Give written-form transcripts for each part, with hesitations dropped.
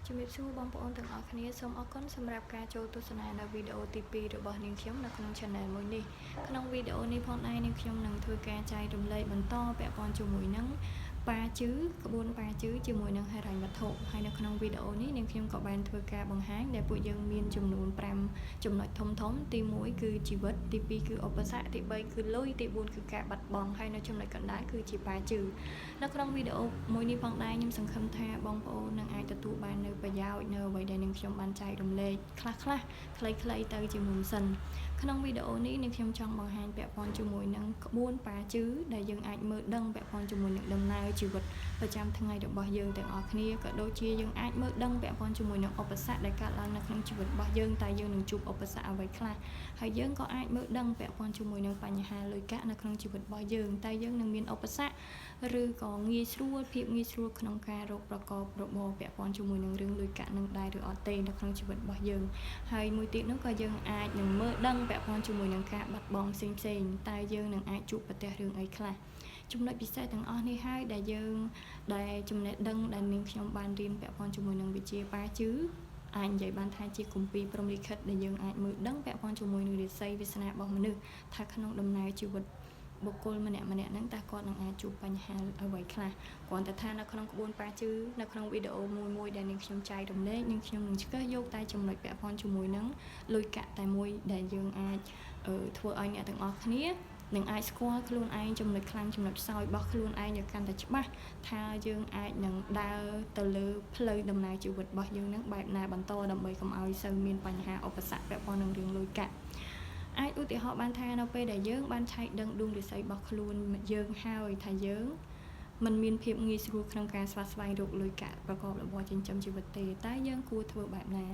ជំរាបសួរបងប្អូនទាំងអស់គ្នាសូមអរគុណសម្រាប់ការចូលទស្សនានៅវីដេអូទី2របស់នាងខ្ញុំនៅក្នុង Channel មួយនេះក្នុងវីដេអូនេះផងដែរនាងខ្ញុំនឹងធ្វើការចែករំលែកបន្តពាក់ព័ន្ធជាមួយនឹងប៉ាជឺក្បួនប៉ាជឺជាមួយនឹងហិរញ្ញវត្ថុហើយនៅក្នុងវីដេអូនេះនាងខ្ញុំក៏បានធ្វើការបង្ហាញដែលពួកយើងមានចំនួន5ចំណុចធំទី1គឺជីវិតទី2គឺឧបសគ្គទី3គឺលុយទី4គឺការបាត់បង់ហើយនៅចំណុចកណ្ដាលគឺជាប៉ាជឺនៅក្នុងវីដេអូមួយនេះផងដែរខ្ញុំសង្ឃឹមថាបងប្អូននឹងអាចទទួលបាននៅប្រយោជន៍នៅអ្វីដែលនាងខ្ញុំបានចែករំលែកខ្លះខ្លីៗទៅជាមុនសិនក្នុងវីដេអូនេះនាងខ្ញុំចង់បង្ហាញពាក់ព័ន្ធជាមួយនឹងក្បួនប៉ាជឺដែលយើងអាចមើលដឹងពាក់ព័ន្ធជាមួយនឹងដំណើរជីវិតប្រចាំថ្ងៃរបស់យើងទាំងអស់គ្នាក៏ដូចជាយើងអាចមើលដឹងពាក់ព័ន្ធជាមួយនឹងឧបសគ្គដែលកើតឡើងនៅក្នុងជីវិតរបស់យើងតែយើងនឹងជួបឧបសគ្គអ្វីខ្លះហើយយើងក៏អាចមើលដឹងពាក់ព័ន្ធជាមួយនឹងបញ្ហាលុយកាក់នៅក្នុងជីវិតរបស់យើងតែយើងនឹងមានឧបសគ្គឬក៏ងាយស្រួលភាពងាយស្រួលក្នុងការរកប្រកបរបរពាក់ព័ន្ធជាមួយនឹងរឿងលុយកាក់នឹងដែរឬអត់ទេនៅក្នុងជីវិតរបស់យើងហើយមួយទៀតនោះក៏យើងអាចនឹងមើលដឹងពាក់ព័ន្ធជាមួយនឹងការបាត់បង់ផ្សេងតែយើងនឹងអាចជួបប្រទះរឿងអីខ្លះចំណុចពិសេសទាំងអស់នេះហើយដែលយើងដែលចំណេះដឹងដែលនាងខ្ញុំបានរៀនពាក់ព័ន្ធជាមួយនឹងវិជ្ជាប៉ាជឺអាចនិយាយបានថាជាគម្ពីរព្រហ្មលិខិតដែលយើងអាចមើលដឹងពាក់ព័ន្ធជាមួយនឹងរាសីវាសនារបស់មនុស្សថាក្នុងដំណើរជីវិតបុគ្គលម្នាក់ហ្នឹងតើគាត់នឹងអាចជួបបញ្ហាអ្វីខ្លះគ្រាន់តែថានៅក្នុងក្បួនប៉ាជឺនៅក្នុងវីដេអូមួយដែលនាងខ្ញុំចែករំលែកនាងខ្ញុំនឹងឆ្កឹះយកតែចំណុចពាក់ព័ន្ធជាមួយនឹងលុយកាក់តែមួយដែលយើងអាចធ្វើឲ្យអ្នកទាំងអស់គ្នានឹងអាចស្គាល់ខ្លួនឯងចំណុចខ្លាំងចំណុចខ្សោយរបស់ខ្លួនឯងឲ្យកាន់តែច្បាស់ថាយើងអាចនឹងដើរទៅលើផ្លូវដំណើរជីវិតរបស់យើងនឹងបែបណាបន្តដើម្បីកុំឲ្យសូវមានបញ្ហាឧបសគ្គពាក់ព័ន្ធនឹងរឿងលុយកាក់អាចឧទាហរណ៍បានថានៅពេលដែលយើងបានឆែកដឹងដួងរាសីរបស់ខ្លួនយើងហើយថាយើងมันមានភាពងាយស្រួលក្នុងការស្វែងរកលុយកាក់ប្រកបរបរចិញ្ចឹមជីវិតទេតែយើងគួរធ្វើបែបណា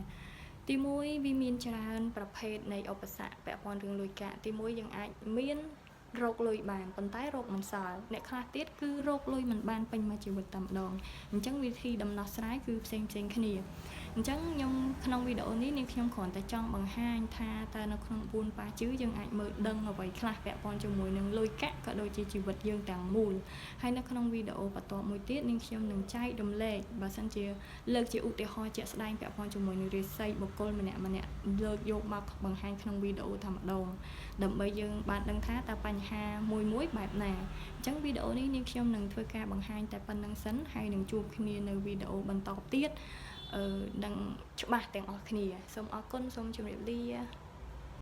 ទី1វាមានច្រើនប្រភេទនៃឧបសគ្គពាក់ព័ន្ធរឿងលុយកាក់ទី1យើងអាចមានរកលុយបានប៉ុន្តែរកមិនសល់អ្នកខ្លះទៀតគឺរកលុយមិនបានពេញមួយជីវិតតែម្ដងអញ្ចឹងវិធីដំណោះស្រាយគឺផ្សេងគ្នាអញ្ចឹងខ្ញុំក្នុងវីដេអូនេះនាងខ្ញុំគ្រាន់តែចង់បង្ហាញថាតើនៅក្នុងក្បួនប៉ាជឺយើងអាចមើលដឹងអ្វីខ្លះពាក់ព័ន្ធជាមួយនឹងលុយកាក់ក៏ដូចជាជីវិតយើងទាំងមូលហើយនៅក្នុងវីដេអូបន្ទាប់មួយទៀតនាងខ្ញុំនឹងចែករំលែកបើសិនជាលើកជាឧទាហរណ៍ជាក់ស្ដែងពាក់ព័ន្ធជាមួយនឹងរាសីបុគ្គលម្នាក់លើកយកមកបង្ហាញក្នុងវីដេអូតែម្ដងដើម្បីយើងបានដឹងថាតើបញ្ហាមួយបែបណាអញ្ចឹងវីដេអូនេះនាងខ្ញុំនឹងធ្វើការបង្ហាញតែប៉ុណ្្នឹងសិនហើយនឹងជួបគ្នានៅវីដេអូបន្តទៀតនឹងច្បាស់ទាំងអស់គ្នាសូមអរគុណសូមជម្រាបលា